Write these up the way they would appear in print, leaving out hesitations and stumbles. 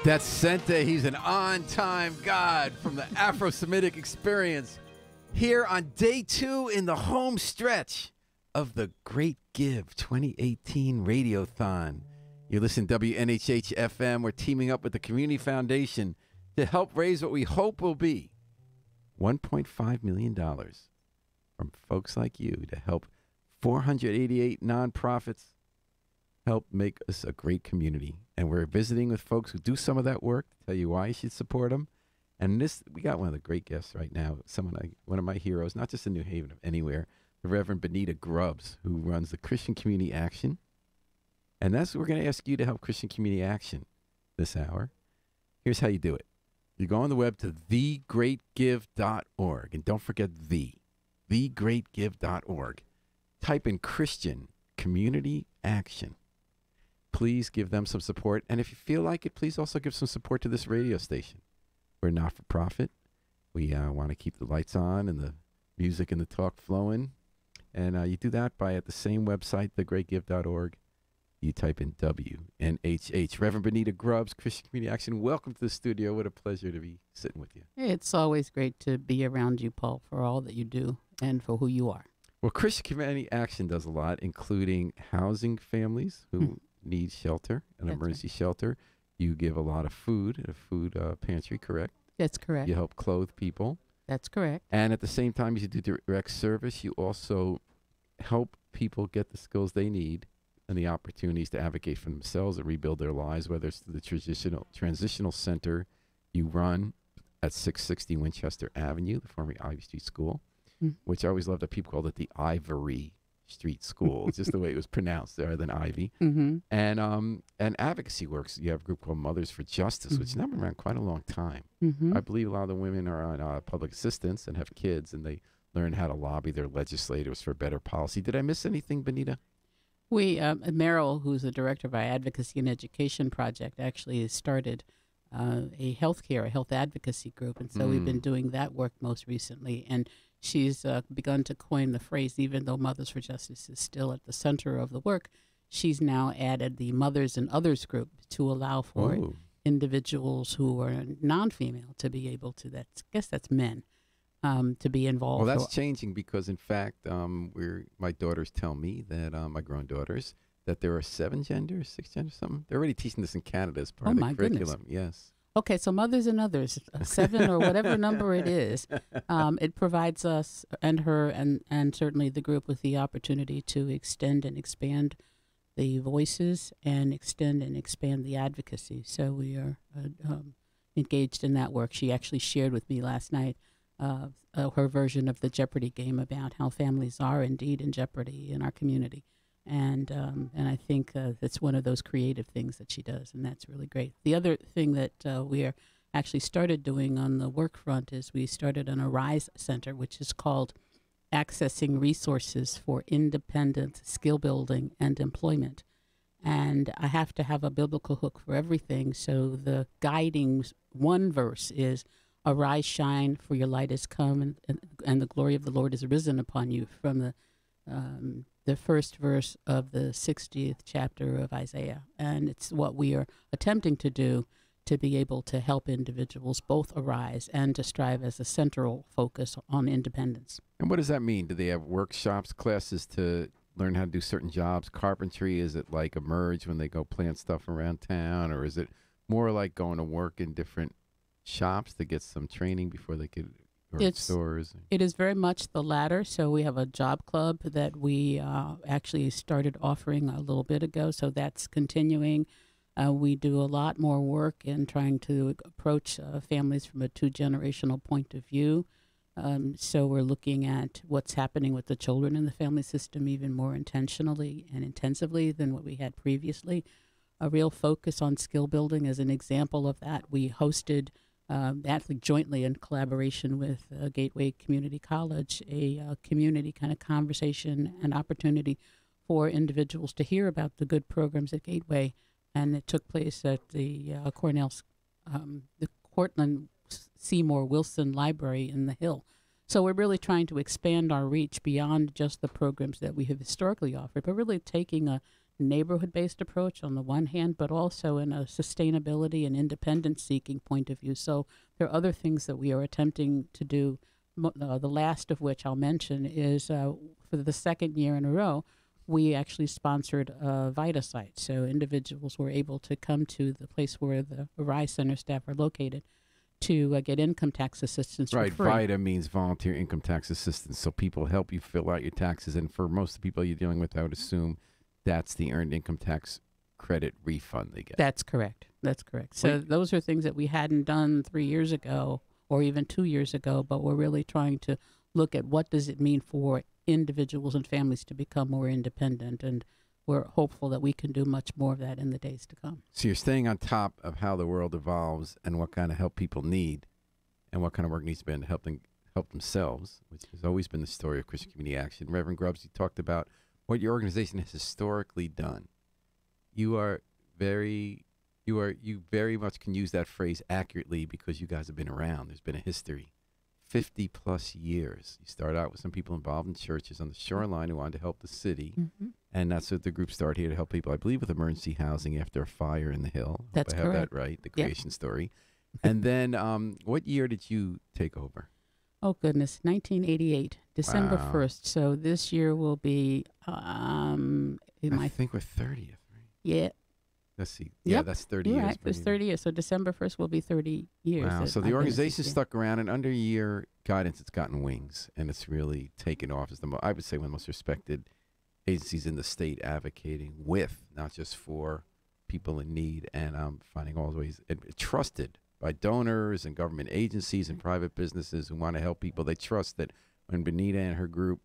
That's Sente. He's an on-time God from the Afro-Semitic experience. Here on day 2 in the home stretch of the Great Give 2018 Radiothon. You listen to WNHH FM. We're teaming up with the Community Foundation to help raise what we hope will be $1.5 million from folks like you to help 488 nonprofits help make us a great community. And we're visiting with folks who do some of that work to tell you why you should support them. And we got one of the great guests right now, one of my heroes, not just in New Haven, anywhere, the Reverend Benita Grubbs, who runs the Christian Community Action. And that's what we're going to ask you to help Christian Community Action this hour. Here's how you do it. You go on the web to thegreatgive.org. And don't forget thegreatgive.org. Type in Christian Community Action. Please give them some support. And if you feel like it, please also give some support to this radio station. We're not-for-profit. We want to keep the lights on and the music and the talk flowing. And you do that by, at the same website, thegreatgive.org, you type in WNHH. Reverend Benita Grubbs, Christian Community Action, welcome to the studio. What a pleasure to be sitting with you. It's always great to be around you, Paul, for all that you do and for who you are. Well, Christian Community Action does a lot, including housing families who need shelter, an emergency shelter. You give a lot of food, a food pantry, correct? That's correct. You help clothe people. That's correct. And at the same time, you do direct service. You also help people get the skills they need and the opportunities to advocate for themselves and rebuild their lives, whether it's the transitional center you run at 660 Winchester Avenue, the former Ivy Street School, which I always loved that people called it the Ivory Street School. It's just the way it was pronounced rather than Ivy. And advocacy works. You have a group called Mothers for Justice, which has been around quite a long time. I believe a lot of the women are on public assistance and have kids, and they learn how to lobby their legislators for better policy. Did I miss anything, Benita? Meryl, who's the director of our Advocacy and Education Project, actually started a health advocacy group. And so we've been doing that work most recently. And she's begun to coin the phrase, even though Mothers for Justice is still at the center of the work, she's now added the Mothers and Others group to allow for individuals who are non-female to be able to, that's men, to be involved. Well, that's changing because, in fact, my daughters tell me that, my grown daughters, that there are 7 genders, 6 genders, something. They're already teaching this in Canada as part of the curriculum. Goodness. Yes. Okay, so Mothers and Others, 7 or whatever number it is, it provides us and her and certainly the group with the opportunity to extend and expand the voices and extend and expand the advocacy. So we are engaged in that work. She actually shared with me last night her version of the Jeopardy game about how families are indeed in jeopardy in our community. And I think that's one of those creative things that she does, and that's really great. The other thing that we are actually started doing on the work front is we started an Arise Center, which is called Accessing Resources for Independent Skill Building and Employment. And I have to have a biblical hook for everything, so the guiding one verse is, "Arise, shine, for your light has come, and the glory of the Lord is risen upon you," from the first verse of the 60th chapter of Isaiah. And it's what we are attempting to do to be able to help individuals both arise and to strive as a central focus on independence. And what does that mean? Do they have workshops, classes to learn how to do certain jobs? Carpentry, is it like Emerge when they go plant stuff around town? Or is it more like going to work in different shops to get some training before they could... stores? It is very much the latter. So we have a job club that we actually started offering a little bit ago. So that's continuing. We do a lot more work in trying to approach families from a 2-generational point of view. So we're looking at what's happening with the children in the family system even more intentionally and intensively than what we had previously. A real focus on skill building is an example of that. We hosted actually jointly in collaboration with Gateway Community College, a community kind of conversation and opportunity for individuals to hear about the good programs at Gateway. And it took place at the the Cortland Seymour Wilson Library in the Hill. So we're really trying to expand our reach beyond just the programs that we have historically offered, but really taking a neighborhood-based approach on the one hand, but also in a sustainability and independence-seeking point of view. So there are other things that we are attempting to do. The last of which I'll mention is for the second year in a row, we actually sponsored a VITA site. So individuals were able to come to the place where the Arise Center staff are located to get income tax assistance Right. for free. VITA means volunteer income tax assistance. So people help you fill out your taxes. And for most of the people you're dealing with, I would assume that's the earned income tax credit refund they get. That's correct. That's correct. So those are things that we hadn't done 3 years ago or even 2 years ago, but we're really trying to look at what does it mean for individuals and families to become more independent. And we're hopeful that we can do much more of that in the days to come. So you're staying on top of how the world evolves and what kind of help people need and what kind of work needs to be done to help themselves, which has always been the story of Christian Community Action. Reverend Grubbs, you talked about what your organization has historically done. You very much can use that phrase accurately because you guys have been around. There's been a history. 50 plus years. You start out with some people involved in churches on the shoreline who wanted to help the city. Mm-hmm. And that's what the group started here to help people, I believe, with emergency housing after a fire in the hill. That's I have correct. that right, the Yep. creation story. And then what year did you take over? Oh, goodness. 1988, December Wow. 1st. So this year will be, I think we're 30th, right? yeah, Let's see. Yeah, Yep. that's 30 you're years. right. It's maybe. 30 years. So December 1st will be 30 years. Wow. that So I've the been organization assisting. stuck around, and under your guidance, it's gotten wings, and it's really taken off as I would say, one of the most respected agencies in the state advocating with, not just for people in need, and finding all the ways, trusted by donors and government agencies and private businesses who want to help people. They trust that when Benita and her group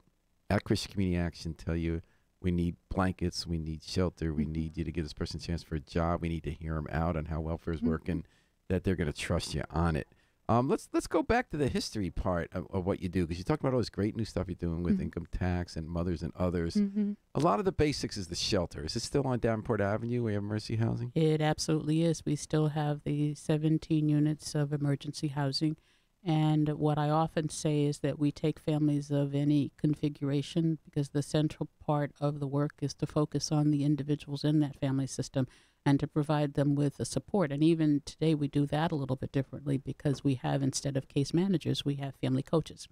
at Christian Community Action tell you, we need blankets, we need shelter, we need you to give this person a chance for a job, we need to hear them out on how welfare is working, that they're going to trust you on it. Let's go back to the history part of what you do, because you talk about all this great new stuff you're doing with income tax and mothers and others. Mm-hmm. A lot of the basics is the shelter. Is it still on Davenport Avenue where you have Mercy Housing? It absolutely is. We still have the 17 units of emergency housing. And what I often say is that we take families of any configuration because the central part of the work is to focus on the individuals in that family system and to provide them with the support. And even today we do that a little bit differently because we have, instead of case managers, we have family coaches.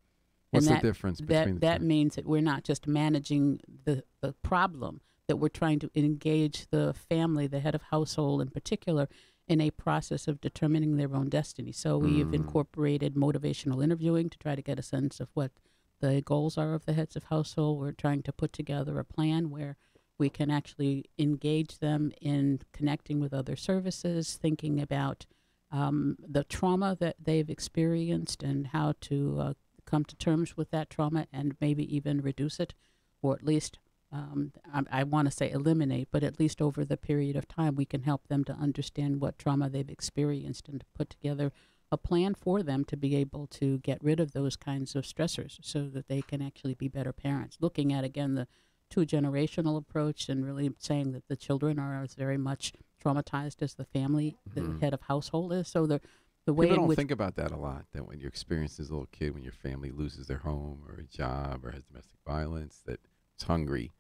What's And the difference between the that two? means that we're not just managing the problem, that we're trying to engage the family, the head of household in particular, in a process of determining their own destiny. So we've incorporated motivational interviewing to try to get a sense of what the goals are of the heads of household. We're trying to put together a plan where we can actually engage them in connecting with other services, thinking about the trauma that they've experienced and how to come to terms with that trauma and maybe even reduce it, or at least I want to say eliminate, but at least over the period of time, we can help them to understand what trauma they've experienced and to put together a plan for them to be able to get rid of those kinds of stressors so that they can actually be better parents. Looking at, again, the two-generational approach and really saying that the children are as very much traumatized as the family, the head of household is. So the way People in don't which think about that a lot, that when you experience as a little kid, when your family loses their home or a job or has domestic violence, that it's hungry,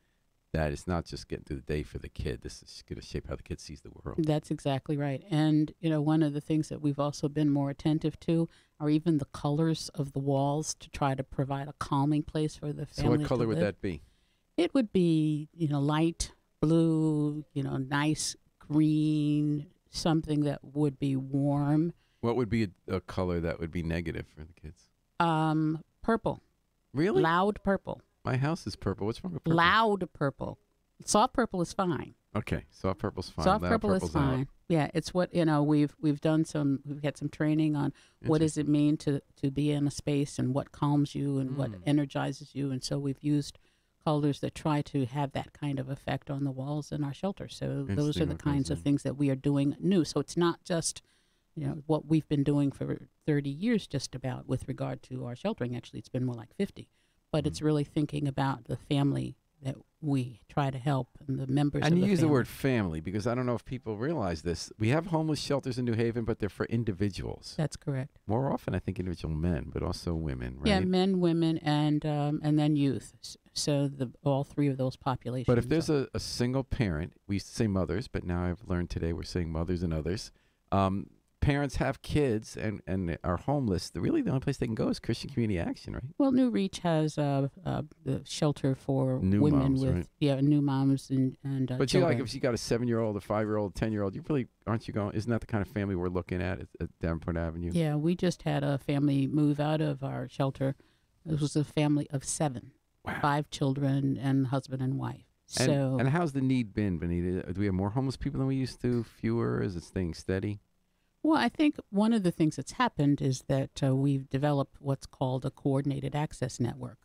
that it's not just getting through the day for the kid. This is going to shape how the kid sees the world. That's exactly right. And, one of the things that we've also been more attentive to are even the colors of the walls to try to provide a calming place for the So family. what color to would live. that be? It would be, light blue, nice green, something that would be warm. What would be a color that would be negative for the kids? Purple. Really? Loud purple. My house is purple. What's wrong with purple? Loud purple. Soft purple is fine. Okay, soft purple's fine. Soft Loud purple is purple's fine. out. Yeah, it's what we've had some training on what does it mean to be in a space and what calms you and what energizes you, and so we've used colors that try to have that kind of effect on the walls in our shelter. So those are the kinds of things that we are doing new. So it's not just what we've been doing for 30 years just about with regard to our sheltering. Actually, it's been more like 50. But it's really thinking about the family that we try to help and the members And of you the use family. the word family because I don't know if people realize this. We have homeless shelters in New Haven, but they're for individuals. That's correct. More often, I think individual men, but also women, right? Yeah, men, women, and then youth. So all three of those populations. But if there's a single parent, we used to say mothers, but now I've learned today we're saying mothers and others. Parents have kids and are homeless. Really, the only place they can go is Christian Community Action, right? Well, New Reach has the shelter for New women moms, with right? New moms and But you children. like if you got a 7-year-old, a 5-year-old, 10-year-old, you really aren't you going? Isn't that the kind of family we're looking at Davenport Avenue? Yeah, we just had a family move out of our shelter. It was a family of 7, Wow. 5 children and husband and wife. And, So and how's the need been, Benita? Do we have more homeless people than we used to? Fewer? Is it staying steady? Well, I think one of the things that's happened is that we've developed what's called a coordinated access network.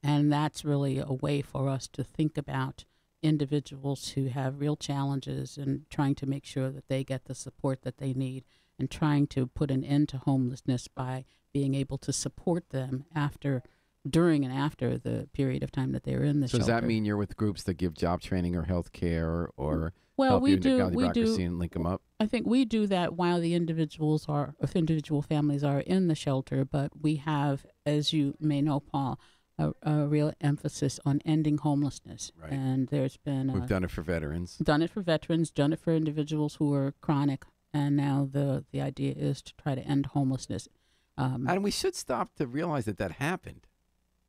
And that's really a way for us to think about individuals who have real challenges and trying to make sure that they get the support that they need and trying to put an end to homelessness by being able to support them during and after the period of time that they're in the So shelter. does that mean you're with groups that give job training or health care or Well, help we you into do. county We bureaucracy do. and link them up? I think we do that while the individual families are in the shelter, but we have, as you may know, Paul, a real emphasis on ending homelessness. Right. And there's been We've done it for veterans. done it for veterans, done it for individuals who are chronic, and now the idea is to try to end homelessness. And we should stop to realize that happened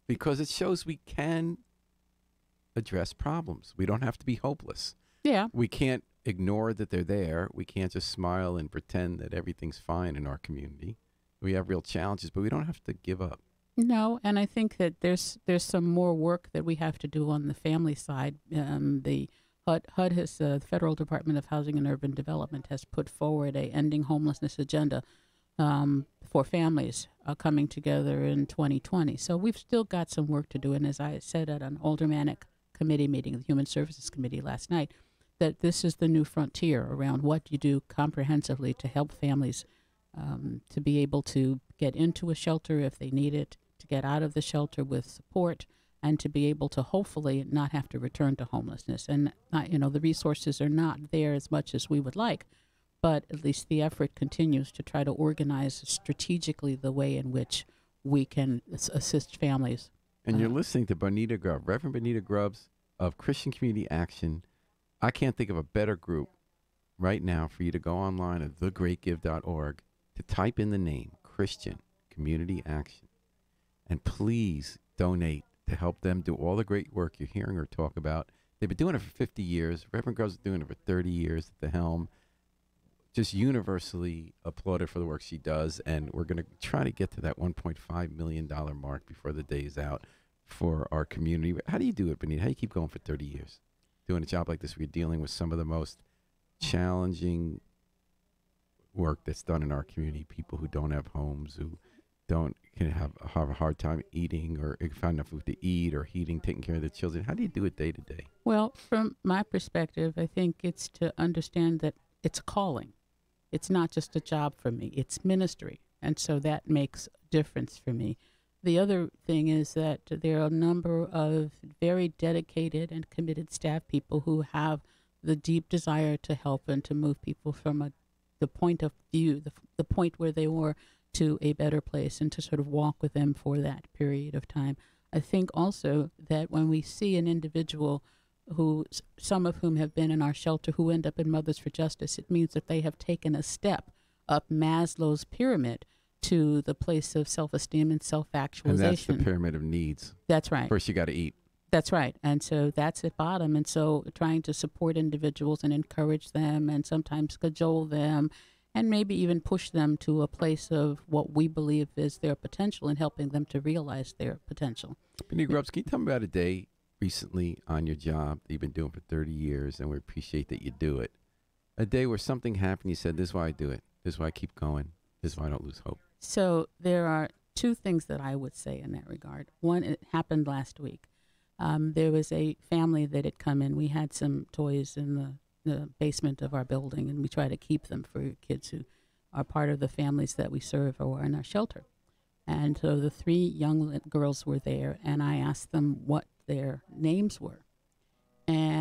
because it shows we can address problems. We don't have to be hopeless. Yeah. We can't ignore that they're there. We can't just smile and pretend that everything's fine in our community. We have real challenges, but we don't have to give up. No, and I think that there's some more work that we have to do on the family side. The HUD has the Federal Department of Housing and Urban Development has put forward a ending homelessness agenda for families coming together in 2020. So we've still got some work to do. And as I said at an aldermanic committee meeting, the Human Services Committee last night, that this is the new frontier around what you do comprehensively to help families to be able to get into a shelter if they need it, to get out of the shelter with support, and to be able to hopefully not have to return to homelessness. And, the resources are not there as much as we would like, but at least the effort continues to try to organize strategically the way in which we can assist families. And you're listening to Bonita Grubb, Reverend Bonita Grubbs of Christian Community Action. I can't think of a better group right now for you to go online at thegreatgive.org to type in the name Christian Community Action. And please donate to help them do all the great work you're hearing her talk about. They've been doing it for 50 years. Reverend Grubbs is doing it for 30 years at the helm. Just universally applauded for the work she does. And we're going to try to get to that $1.5 million mark before the day is out for our community. How do you do it, Benita? How do you keep going for 30 years? Doing a job like this where you're dealing with some of the most challenging work that's done in our community, people who don't have homes, who can have a hard time eating or find enough food to eat or heating, taking care of their children. How do you do it day to day? Well, from my perspective, I think it's to understand that it's a calling. It's not just a job for me. It's ministry. And so that makes a difference for me. The other thing is that there are a number of very dedicated and committed staff people who have the deep desire to help and to move people from the point of view, the point where they were, to a better place, and to sort of walk with them for that period of time. I think also that when we see an individual who, some of whom have been in our shelter, who end up in Mothers for Justice, it means that they have taken a step up Maslow's pyramid to the place of self-esteem and self-actualization. And that's the pyramid of needs. That's right. First, you got to eat. That's right. And so that's at bottom. And so trying to support individuals and encourage them and sometimes cajole them and maybe even push them to a place of what we believe is their potential and helping them to realize their potential. Benita Grubbs, can you tell me about a day recently on your job that you've been doing for 30 years, and we appreciate that you do it? A day where something happened, you said, this is why I do it. This is why I keep going. This is why I don't lose hope. So there are two things that I would say in that regard. One, it happened last week. There was a family that had come in. We had some toys in the basement of our building, and we try to keep them for kids who are part of the families that we serve or are in our shelter. And so the 3 young girls were there, and I asked them what their names were.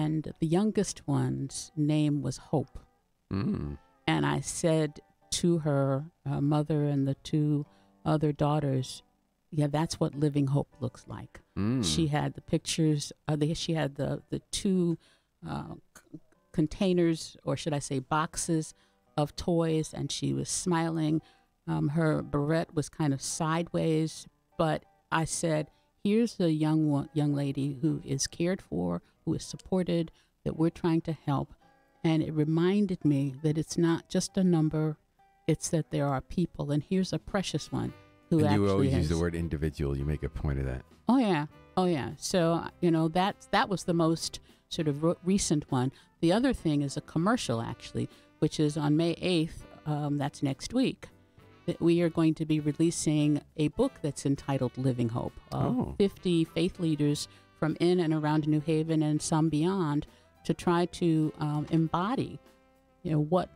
and the youngest one's name was Hope. Mm. And I said to her mother and the two other daughters, yeah, that's what living hope looks like. Mm. She had the pictures. She had the two containers, or should I say boxes, of toys, and she was smiling. Her barrette was kind of sideways, but I said, here's a young lady who is cared for, who is supported, that we're trying to help. And it reminded me that it's not just a number, it's that there are people. And here's a precious one who And actually you always has, use the word individual. You make a point of that. Oh yeah. So that was the most sort of recent one. The other thing is a commercial, actually, which is on May 8th. That's next week. That we are going to be releasing a book that's entitled Living Hope. 50 faith leaders from in and around New Haven and some beyond to try to embody, what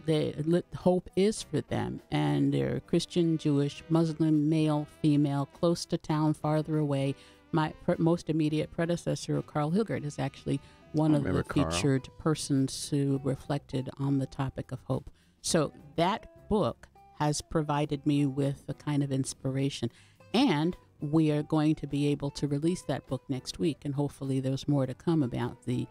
the hope is for them. And they're Christian, Jewish, Muslim, male, female, close to town, farther away. My most immediate predecessor, Carl Hilgert, is actually one of the featured persons who reflected on the topic of hope. So that book has provided me with a kind of inspiration. And we are going to be able to release that book next week, and hopefully there's more to come about the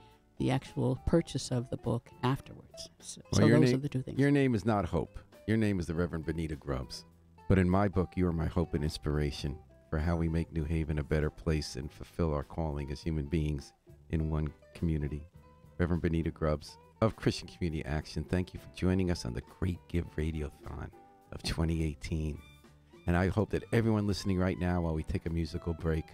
actual purchase of the book afterwards. So those are the two things. Your name is not Hope. Your name is the Reverend Benita Grubbs. But in my book, you are my hope and inspiration for how we make New Haven a better place and fulfill our calling as human beings in one community. Reverend Benita Grubbs of Christian Community Action, thank you for joining us on the Great Give Radiothon of 2018. And I hope that everyone listening right now while we take a musical break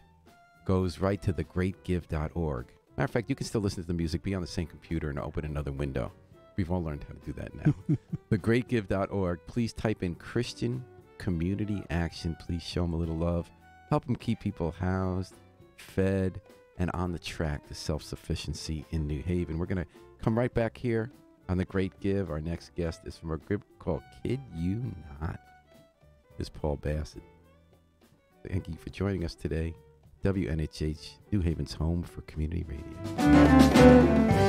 goes right to thegreatgive.org. Matter of fact, you can still listen to the music, be on the same computer, and open another window. We've all learned how to do that now. Thegreatgive.org. Please type in Christian Community Action. Please show them a little love. Help them keep people housed, fed, and on the track to self-sufficiency in New Haven. We're going to come right back here on The Great Give. Our next guest is from a group called Kid You Not. This is Paul Bassett. Thank you for joining us today. WNHH, New Haven's home for community radio.